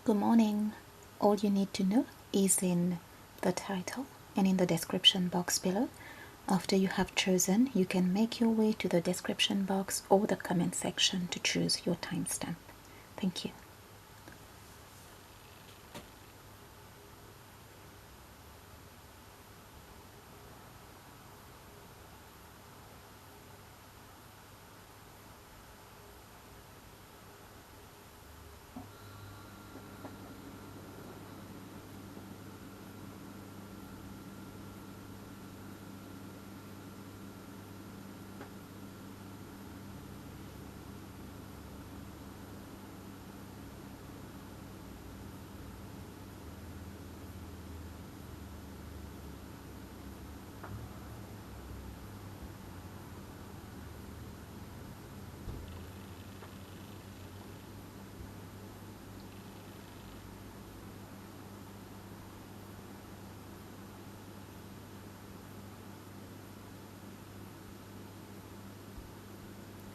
Good morning. All you need to know is in the title and in the description box below. After you have chosen, you can make your way to the description box or the comment section to choose your timestamp. Thank you.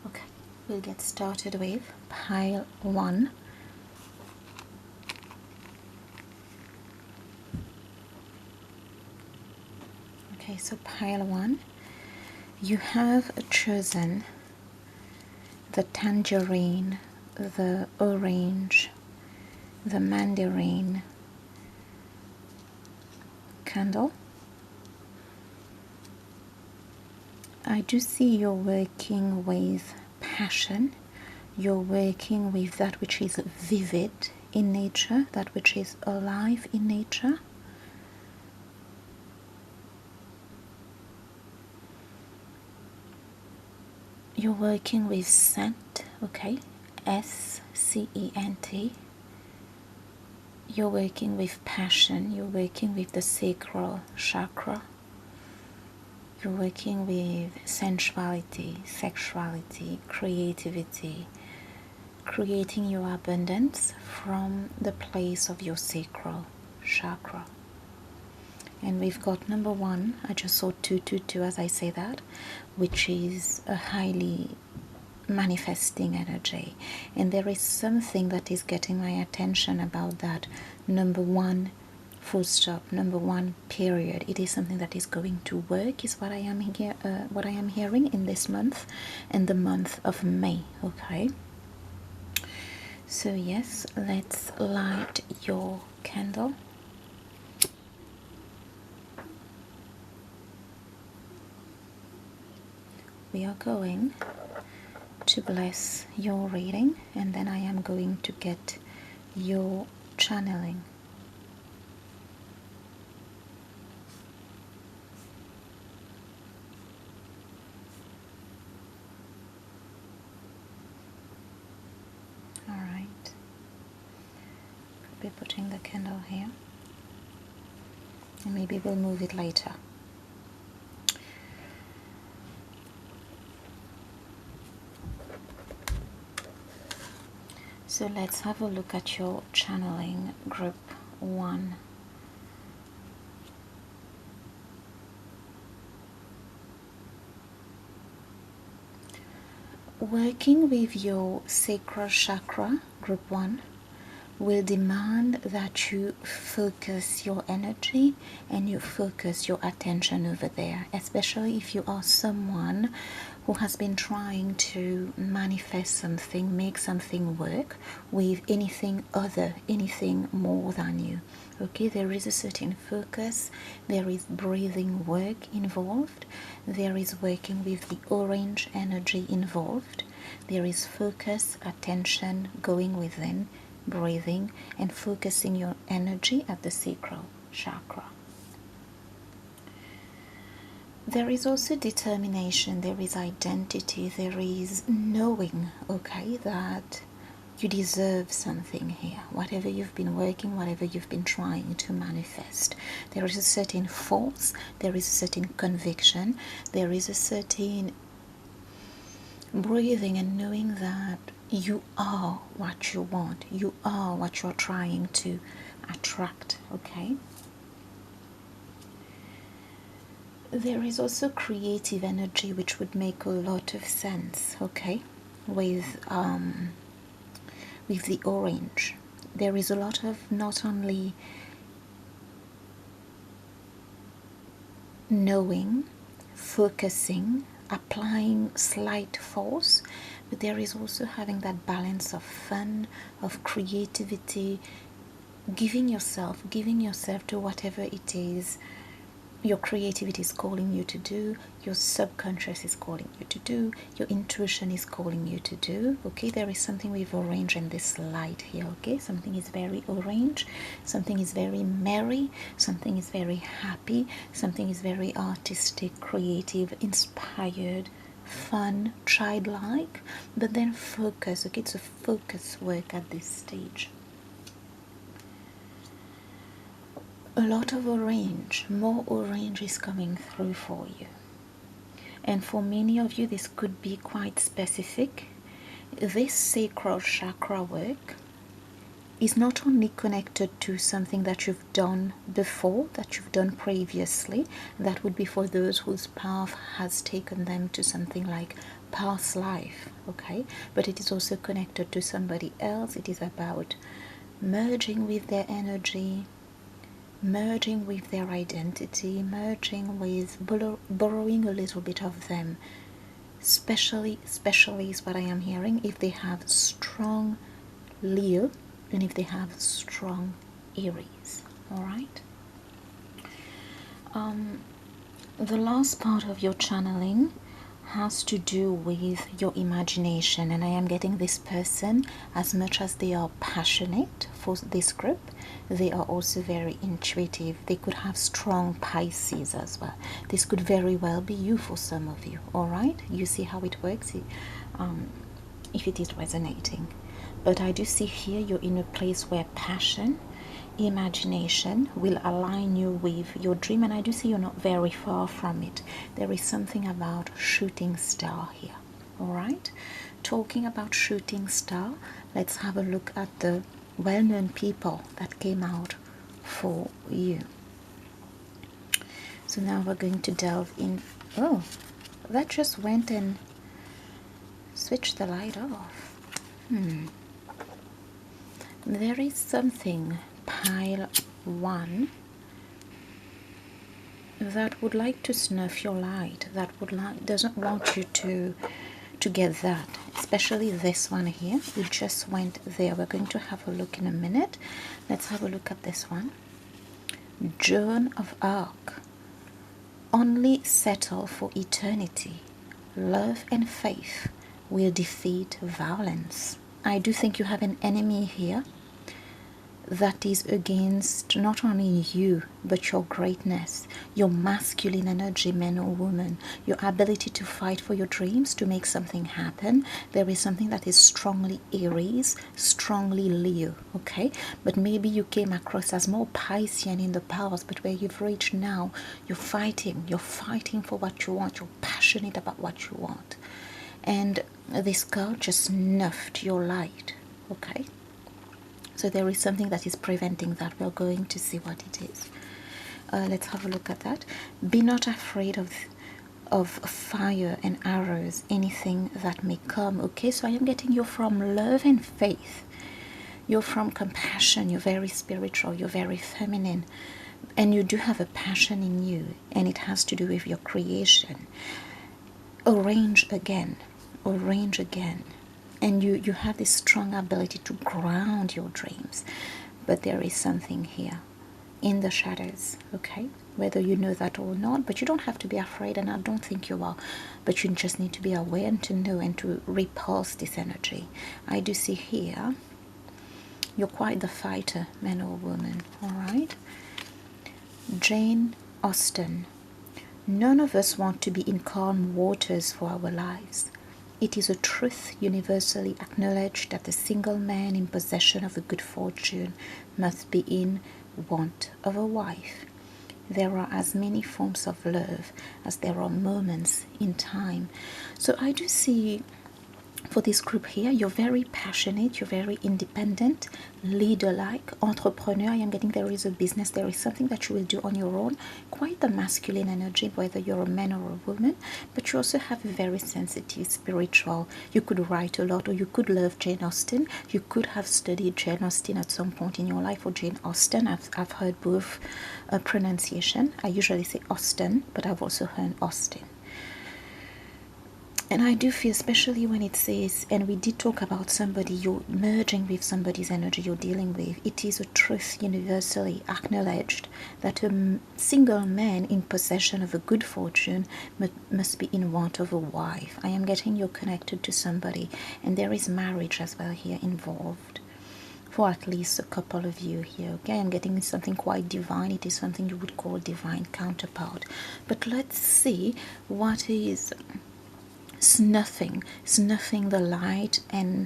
Okay, we'll get started with pile 1. Okay, so pile 1, you have chosen the tangerine, the orange, the mandarin candle. I do see you're working with passion. You're working with that which is vivid in nature, that which is alive in nature. You're working with scent, okay? S-C-E-N-T. You're working with passion. You're working with the sacral chakra. You're working with sensuality, sexuality, creativity, creating your abundance from the place of your sacral chakra. And we've got number 1, I just saw 222 as I say that, which is a highly manifesting energy. And there is something that is getting my attention about that number 1 full stop, number 1 period. It is something that is going to work, is what I am here, what I am hearing in this month and the month of May. Okay, so yes, let's light your candle. We are going to bless your reading, and then I am going to get your channeling. All right, I'll be putting the candle here, and maybe we'll move it later. So let's have a look at your channeling group 1. Working with your sacral chakra, group 1, will demand that you focus your energy and you focus your attention over there, especially if you are someone who has been trying to manifest something, make something work with anything other, anything more than you. Okay, there is a certain focus, there is breathing work involved, there is working with the orange energy involved, there is focus, attention, going within, breathing, and focusing your energy at the sacral chakra. There is also determination, there is identity, there is knowing, okay, that you deserve something here. Whatever you've been working, whatever you've been trying to manifest, there is a certain force, there is a certain conviction, there is a certain breathing and knowing that you are what you want, you are what you're trying to attract, okay? There is also creative energy, which would make a lot of sense, okay, with the orange. There is a lot of not only knowing, focusing, applying slight force, but there is also having that balance of fun, of creativity, giving yourself to whatever it is your creativity is calling you to do, your subconscious is calling you to do, your intuition is calling you to do. Okay, there is something with orange in this light here. Okay, something is very orange, something is very merry, something is very happy, something is very artistic, creative, inspired, fun, childlike, but then focus. Okay, it's a focus work at this stage. A lot of orange, more orange is coming through for you. And for many of you, this could be quite specific. This sacral chakra work is not only connected to something that you've done before, that you've done previously. That would be for those whose path has taken them to something like past life, okay? But it is also connected to somebody else. It is about merging with their energy, merging with their identity, merging with borrowing a little bit of them. Especially is what I am hearing if they have strong Leo and if they have strong Aries. All right. The last part of your channeling has to do with your imagination, and I am getting this person, as much as they are passionate for this group, they are also very intuitive. They could have strong Pisces as well. This could very well be you for some of you. All right, you see how it works, if it is resonating. But I do see here you're in a place where passion, imagination will align you with your dream, and I do see you're not very far from it. There is something about shooting star here. All right, talking about shooting star, let's have a look at the well-known people that came out for you. So now we're going to delve in. Oh, that just went and switched the light off. There is something, pile 1, that would like to snuff your light, that doesn't want you to get that, especially this one here. It just went there. We're going to have a look in a minute. Let's have a look at this one. Joan of Arc. Only settle for eternity. Love and faith will defeat violence. I do think you have an enemy here that is against not only you, but your greatness, your masculine energy, man or woman, your ability to fight for your dreams, to make something happen. There is something that is strongly Aries, strongly Leo, okay? But maybe you came across as more Piscean in the past, but where you've reached now, you're fighting for what you want, you're passionate about what you want. And this girl just snuffed your light, okay? So there is something that is preventing that. We're going to see what it is. Let's have a look at that. Be not afraid of fire and arrows, anything that may come. Okay, so I am getting you from love and faith. You're from compassion. You're very spiritual. You're very feminine. And you do have a passion in you. And it has to do with your creation. Orange again. Orange again. And you have this strong ability to ground your dreams. But there is something here in the shadows, okay? Whether you know that or not, but you don't have to be afraid, and I don't think you are. But you just need to be aware and to know and to repulse this energy. I do see here, you're quite the fighter, man or woman, all right? Jane Austen. None of us want to be in calm waters for our lives. It is a truth universally acknowledged that a single man in possession of a good fortune must be in want of a wife. There are as many forms of love as there are moments in time. So I do see For this group here, you're very passionate, you're very independent, leader-like, entrepreneur. I am getting there is a business, there is something that you will do on your own. Quite the masculine energy, whether you're a man or a woman, but you also have a very sensitive, spiritual. You could write a lot, or you could love Jane Austen. You could have studied Jane Austen at some point in your life, or Jane Austen. I've heard both pronunciation. I usually say Austen, but I've also heard Austen. And I do feel, especially when it says, and we did talk about somebody, you're merging with somebody's energy you're dealing with. It is a truth universally acknowledged that a single man in possession of a good fortune must be in want of a wife. I am getting you're connected to somebody, and there is marriage as well here involved. For at least a couple of you here, okay? I'm getting something quite divine. It is something you would call divine counterpart. But let's see what is snuffing the light, and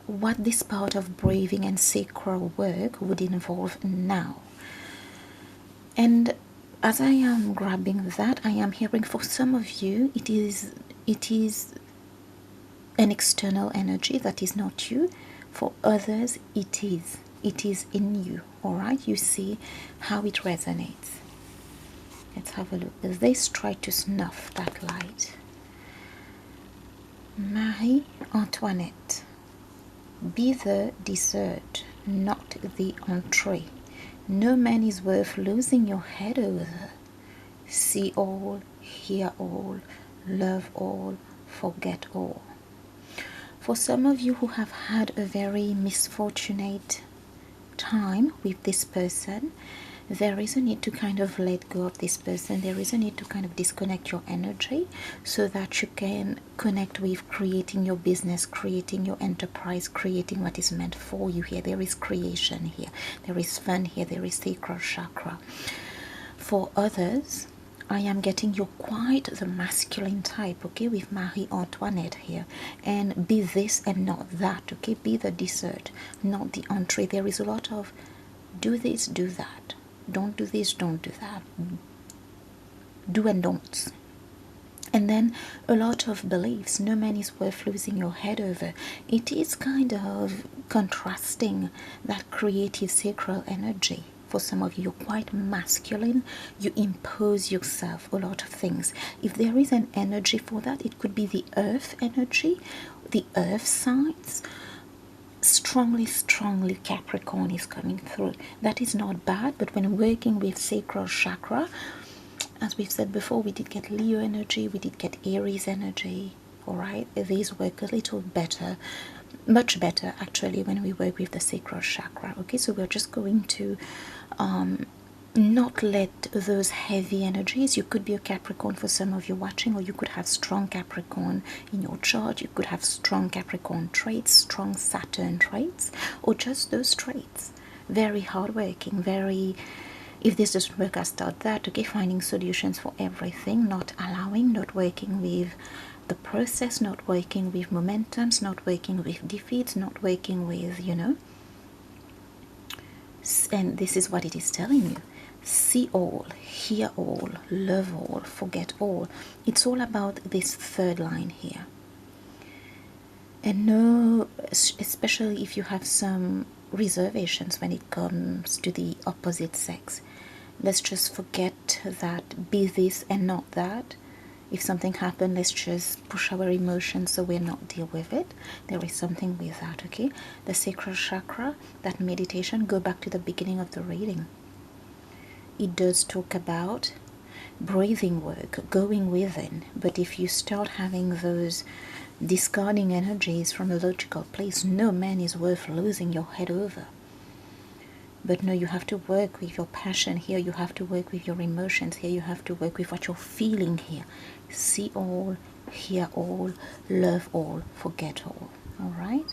what this part of breathing and sacral work would involve now. And as I am grabbing that, I am hearing for some of you it is an external energy that is not you. For others it is in you. All right, you see how it resonates. Let's have a look. This try to snuff that light. Marie Antoinette, be the dessert, not the entree. No man is worth losing your head over. See all, hear all, love all, forget all. For some of you who have had a very misfortunate time with this person, there is a need to kind of let go of this person. There is a need to kind of disconnect your energy so that you can connect with creating your business, creating your enterprise, creating what is meant for you here. There is creation here. There is fun here. There is sacral chakra. For others, I am getting you're quite the masculine type, okay, with Marie Antoinette here. And be this and not that, okay? Be the dessert, not the entree. There is a lot of do this, do that. Don't do this, don't do that. Do and don'ts. And then a lot of beliefs. No man is worth losing your head over. It is kind of contrasting that creative sacral energy. For some of you, you're quite masculine. You impose yourself a lot of things. If there is an energy for that, it could be the earth energy, the earth signs. Strongly Capricorn is coming through. That is not bad, but when working with sacral chakra, as we've said before, we did get Leo energy, we did get Aries energy. All right, these work a little better, much better actually, when we work with the sacral chakra. Okay, so we're just going to not let those heavy energies. You could be a Capricorn for some of you watching, or you could have strong Capricorn in your chart. You could have strong Capricorn traits, strong Saturn traits, or just those traits. Very hardworking, very, if this doesn't work, I start that, okay? Finding solutions for everything, not allowing, not working with the process, not working with momentums, not working with defeats, not working with, you know. And this is what it is telling you. See all, hear all, love all, forget all. It's all about this third line here. And no, especially if you have some reservations when it comes to the opposite sex, let's just forget that be this and not that. If something happened, let's just push our emotions so we're not deal with it. There is something with that, okay? The sacral chakra, that meditation, go back to the beginning of the reading. It does talk about breathing work, going within. But if you start having those discarding energies from a logical place, no man is worth losing your head over. But no, you have to work with your passion here. You have to work with your emotions here. You have to work with what you're feeling here. See all, hear all, love all, forget all. All right?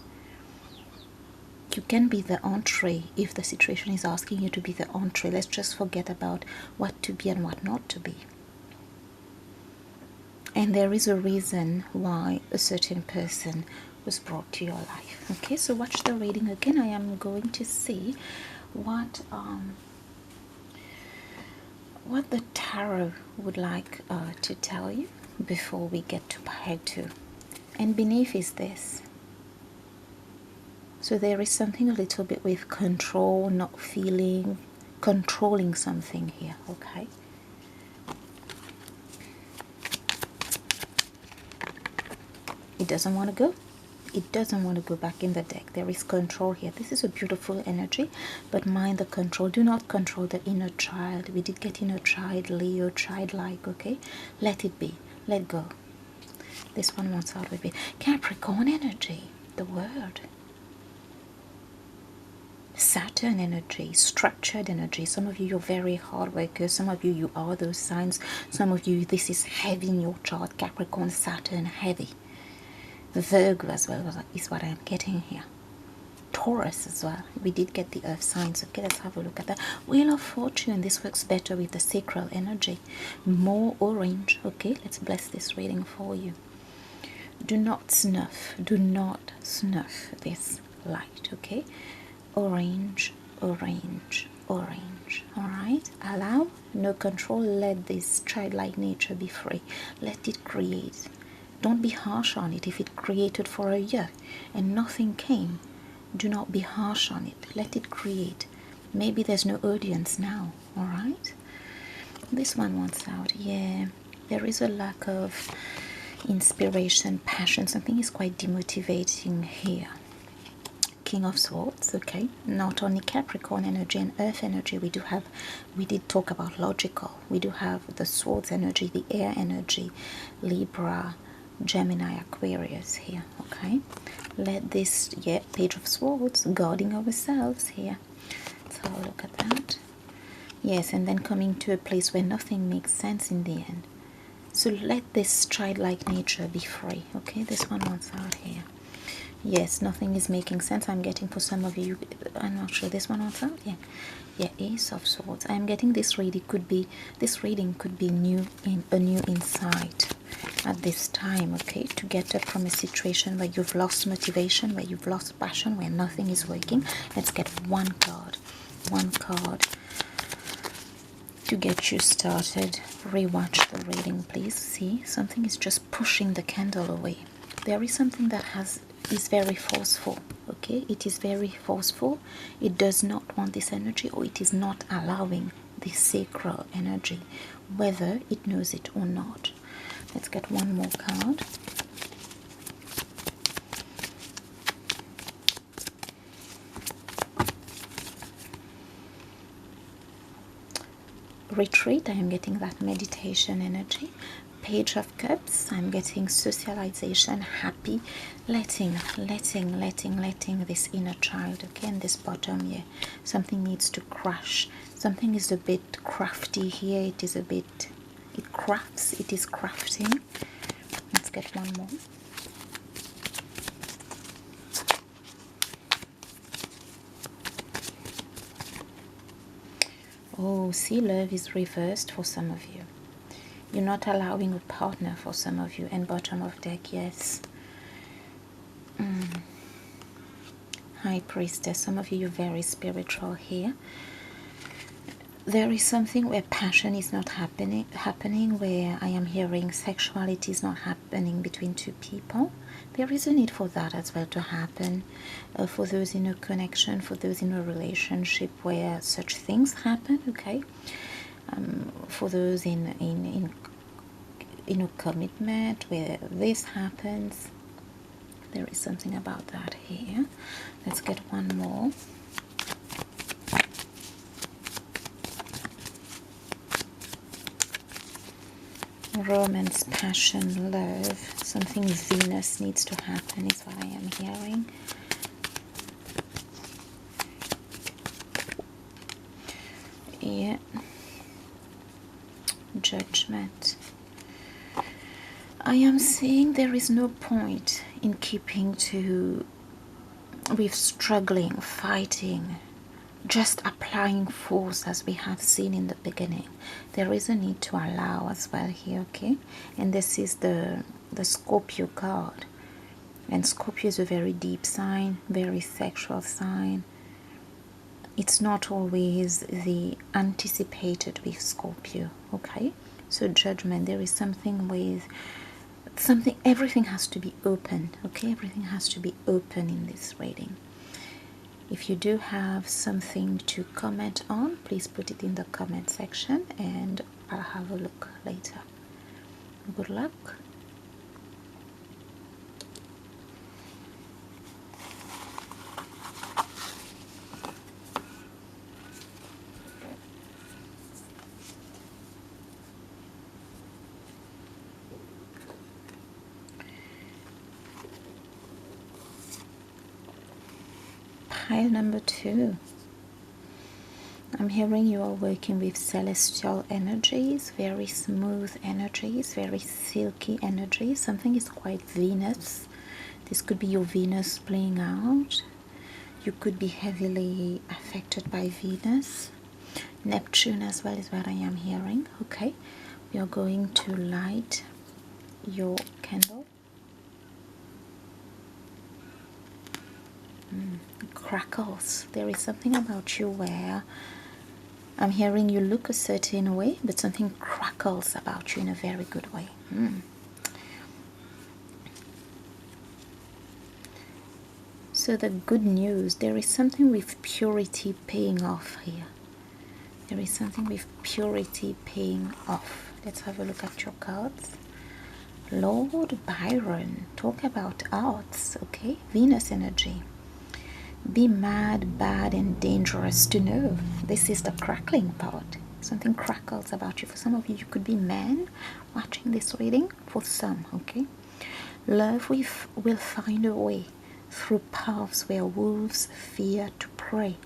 You can be the entree if the situation is asking you to be the entree. Let's just forget about what to be and what not to be. And there is a reason why a certain person was brought to your life. Okay, so watch the reading again. I am going to see what the tarot would like to tell you before we get to part 2. And beneath is this. So there is something a little bit with control, not feeling, controlling something here, okay? It doesn't want to go. It doesn't want to go back in the deck. There is control here. This is a beautiful energy, but mind the control. Do not control the inner child. We did get inner child, Leo, childlike, okay? Let it be. Let go. This one wants out with it. Capricorn energy, the word. Saturn energy, structured energy. Some of you, you're very hard workers. Some of you, you are those signs. Some of you, this is heavy in your chart. Capricorn, Saturn, heavy. Virgo as well is what I'm getting here. Taurus as well. We did get the earth signs. Okay, let's have a look at that. Wheel of Fortune. This works better with the sacral energy. More orange. Okay, let's bless this reading for you. Do not snuff. Do not snuff this light. Okay, orange, orange, orange. All right, allow, no control. Let this childlike nature be free. Let it create. Don't be harsh on it. If it created for a year and nothing came, do not be harsh on it. Let it create. Maybe there's no audience now. All right, this one wants out. Yeah, there is a lack of inspiration, passion. Something is quite demotivating here. King of Swords. Okay, not only Capricorn energy and earth energy, we did talk about logical. We do have the swords energy, the air energy, Libra, Gemini, Aquarius here. Okay, let this, yeah, Page of Swords, guarding ourselves here. Let's have a look at that. Yes, and then coming to a place where nothing makes sense in the end. So let this childlike nature be free. Okay, this one wants out here. Yes, nothing is making sense. I'm getting, for some of you, I'm not sure, this one wants out. Yeah, Ace of Swords. I'm getting this reading could be new, in a new insight at this time. Okay, to get up from a situation where you've lost motivation, where you've lost passion, where nothing is working. Let's get one card to get you started. Rewatch the reading, please. See, something is just pushing the candle away. There is something that is very forceful. Okay, it is very forceful. It does not want this energy, or it is not allowing this sacral energy, whether it knows it or not. Let's get one more card. Retreat. I am getting that meditation energy. Page of Cups. I'm getting socialization, happy, letting this inner child. Okay, and this bottom here, something needs to crash. Something is a bit crafty here. It is a bit, it crafts, it is crafting. Let's get one more. Oh, see, love is reversed for some of you. You're not allowing a partner for some of you. And bottom of deck, yes. High Priestess. Some of you, you're very spiritual here. There is something where passion is not happening, where I am hearing sexuality is not happening between two people. There is a need for that as well to happen. For those in a connection, for those in a relationship where such things happen, okay? For those in a commitment where this happens, there is something about that here. Let's get one more. Romance, passion, love. Something Venus needs to happen is what I am hearing. Yeah. Judgment. I am saying there is no point in keeping to with struggling, fighting, just applying force as we have seen in the beginning. There is a need to allow as well here, okay? And this is the Scorpio card. And Scorpio is a very deep sign, very sexual sign. It's not always the anticipated with Scorpio, okay? So Judgment, there is something with something, everything has to be open, okay? Everything has to be open in this reading. If you do have something to comment on, please put it in the comment section and I'll have a look later. Good luck. Pile number 2. I'm hearing you are working with celestial energies, very smooth energies, very silky energies. Something is quite Venus. This could be your Venus playing out. You could be heavily affected by Venus. Neptune as well is what I am hearing. Okay, we are going to light your candle. Crackles. There is something about you where I'm hearing you look a certain way, but something crackles about you in a very good way. So the good news, there is something with purity paying off here. There is something with purity paying off. Let's have a look at your cards. Lord Byron, talk about arts, okay? Venus energy. Be mad, bad, and dangerous to know. This is the crackling part. Something crackles about you. For some of you, you could be men watching this reading. For some, okay? Love will find a way through paths where wolves fear to prey.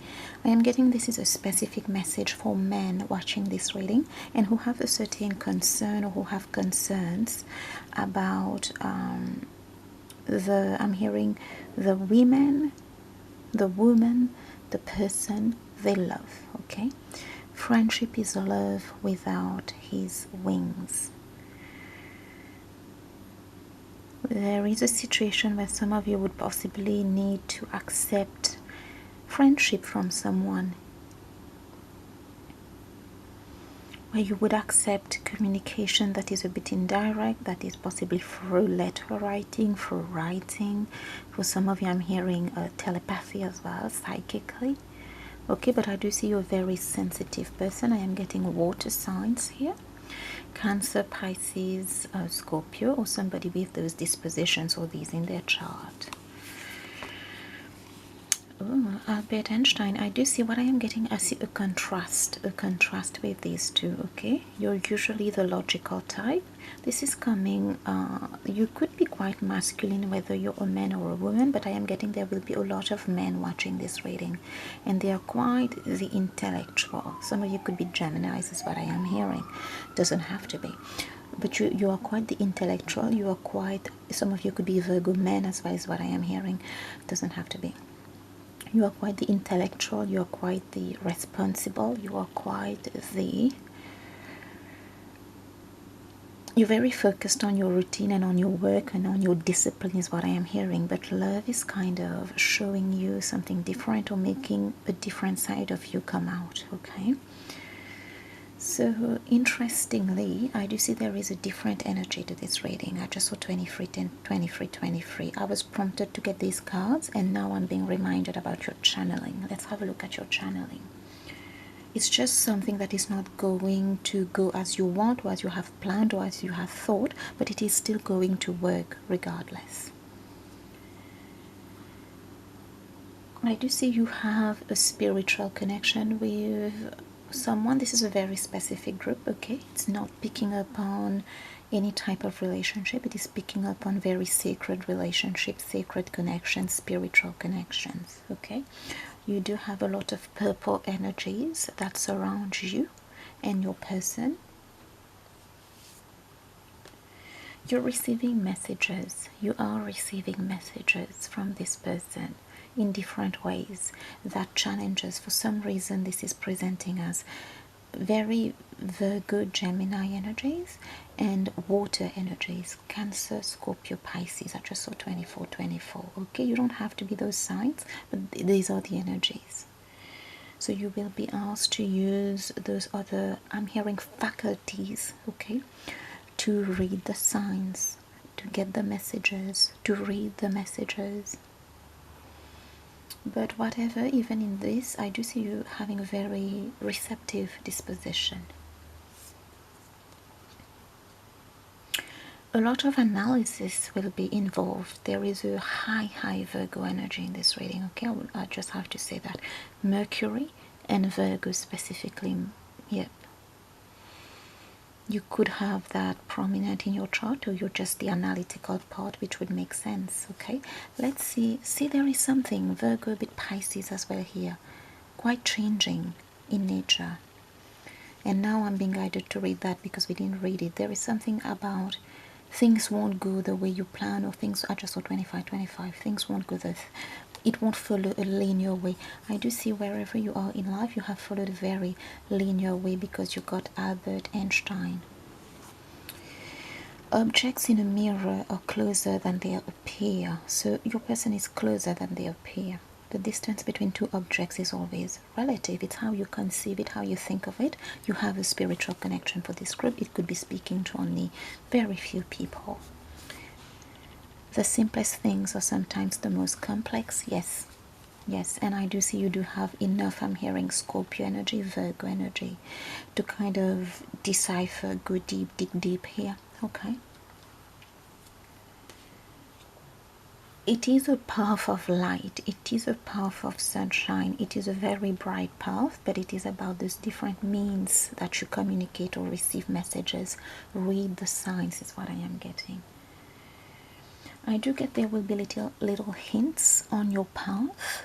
I am getting this is a specific message for men watching this reading and who have a certain concern or who have concerns about I'm hearing the women, the woman, the person they love, okay? Friendship is love without his wings. There is a situation where some of you would possibly need to accept friendship from someone, where you would accept communication that is a bit indirect, that is possibly through letter writing, through writing. For some of you, I'm hearing telepathy as well, psychically. Okay, but I do see you're a very sensitive person. I am getting water signs here. Cancer, Pisces, Scorpio, or somebody with those dispositions or these in their chart. Oh, Albert Einstein, I do see what I am getting. I see a contrast with these two, okay? You're usually the logical type. This is coming, you could be quite masculine whether you're a man or a woman, but I am getting there will be a lot of men watching this reading, and they are quite the intellectual. Some of you could be Geminis is what I am hearing. Doesn't have to be. But you are quite the intellectual. You are quite, some of you could be Virgo men as well as what I am hearing. Doesn't have to be. You are quite the intellectual, you are quite the responsible, you are quite the... You're very focused on your routine and on your work and on your discipline is what I am hearing. But love is kind of showing you something different or making a different side of you come out, okay? So interestingly, I do see there is a different energy to this reading. I just saw 23, 10, 23, 23. I was prompted to get these cards and now I'm being reminded about your channeling. Let's have a look at your channeling. It's just something that is not going to go as you want or as you have planned or as you have thought, but it is still going to work regardless. I do see you have a spiritual connection with someone. This is a very specific group, okay? It's not picking up on any type of relationship. It is picking up on very sacred relationships, sacred connections, spiritual connections, okay? You do have a lot of purple energies that surround you and your person. You're receiving messages. You are receiving messages from this person in different ways that challenges. For some reason this is presenting as very Virgo, Gemini energies and water energies, Cancer, Scorpio, Pisces. I just saw 24, 24. Okay, you don't have to be those signs, but these are the energies. So you will be asked to use those other, I'm hearing faculties, okay, to read the signs, to get the messages, to read the messages. But whatever, even in this, I do see you having a very receptive disposition. A lot of analysis will be involved. There is a high Virgo energy in this reading, okay? I just have to say that. Mercury and Virgo specifically, yep. You could have that prominent in your chart, or you're just the analytical part, which would make sense, okay? Let's see. See, there is something, Virgo, a bit Pisces as well here. Quite changing in nature. And now I'm being guided to read that because we didn't read it. There is something about things won't go the way you plan, or things, I just saw 25, things won't go it won't follow a linear way. I do see wherever you are in life, you have followed a very linear way because you got Albert Einstein. Objects in a mirror are closer than they appear. So your person is closer than they appear. The distance between two objects is always relative. It's how you conceive it, how you think of it. You have a spiritual connection for this group. It could be speaking to only very few people. The simplest things are sometimes the most complex. Yes, and I do see you do have enough, I'm hearing Scorpio energy, Virgo energy, to kind of decipher, go deep, dig deep here, okay? It is a path of light, it is a path of sunshine, it is a very bright path, but it is about those different means that you communicate or receive messages. Read the signs is what I am getting. I do get there will be little hints on your path.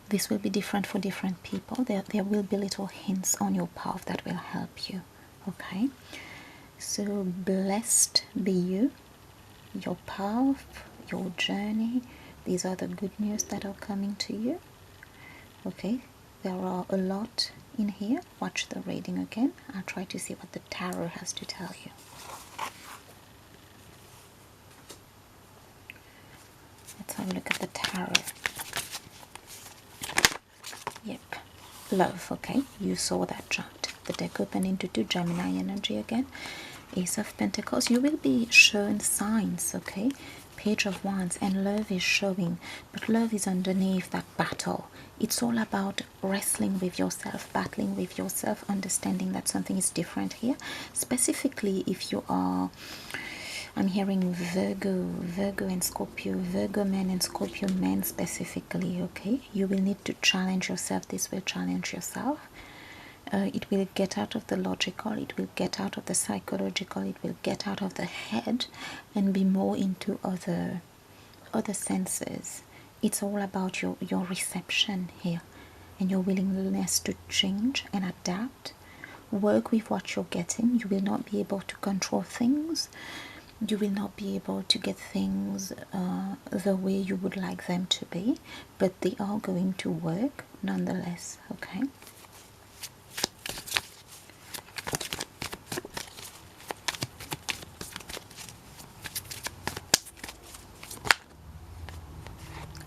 This will be different for different people. There will be little hints on your path that will help you, okay? So blessed be you, your path, your journey. These are the good news that are coming to you, okay? There are a lot in here. Watch the reading again. I'll try to see what the tarot has to tell you. Let's have a look at the tarot. Yep, love, okay? You saw that chart. The deck opened into two, Gemini energy again. Ace of Pentacles. You will be shown signs, okay? Page of Wands, and love is showing, but love is underneath that battle. It's all about wrestling with yourself, battling with yourself, understanding that something is different here. Specifically, if you are, I'm hearing Virgo and Scorpio, Virgo men and Scorpio men specifically, okay? You will need to challenge yourself. This will challenge yourself. It will get out of the logical, it will get out of the psychological, it will get out of the head and be more into other senses. It's all about your reception here and your willingness to change and adapt. Work with what you're getting. You will not be able to control things. You will not be able to get things the way you would like them to be, but they are going to work nonetheless, okay?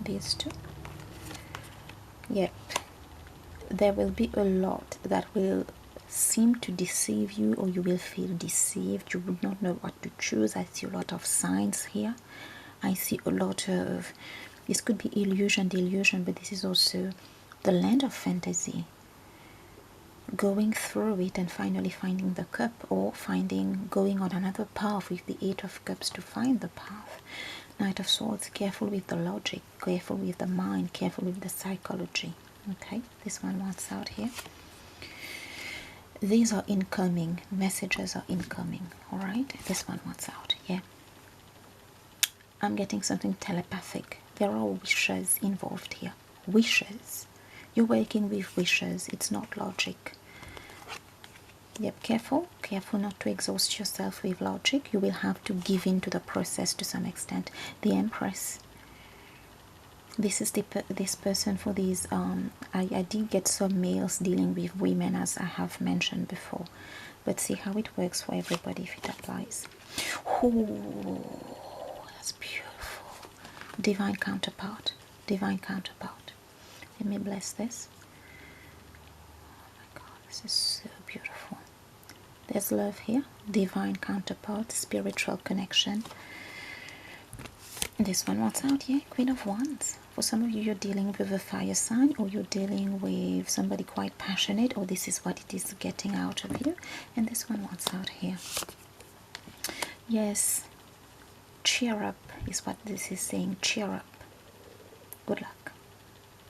These two. Yep. There will be a lot that will seem to deceive you, or you will feel deceived. You would not know what to choose. I see a lot of signs here. I see a lot of, this could be illusion, delusion, but this is also the land of fantasy. Going through it and finally finding the cup, or going on another path with the Eight of Cups to find the path. Knight of Swords, careful with the logic, careful with the mind, careful with the psychology. Okay, this one wants out here. These are incoming, messages are incoming, all right? This one wants out, yeah. I'm getting something telepathic. There are wishes involved here. Wishes. You're working with wishes, it's not logic. Yep, careful not to exhaust yourself with logic. You will have to give in to the process to some extent. The Empress. This is this person for these. I did get some males dealing with women, as I have mentioned before, but see how it works for everybody if it applies. Oh, that's beautiful. Divine counterpart. Divine counterpart. Let me bless this. Oh my God, this is so beautiful. There's love here. Divine counterpart, spiritual connection. This one, what's out here? Queen of Wands. For some of you, you're dealing with a fire sign, or you're dealing with somebody quite passionate, or this is what it is getting out of you. And this one, what's out here? Yes, cheer up is what this is saying. Cheer up. Good luck.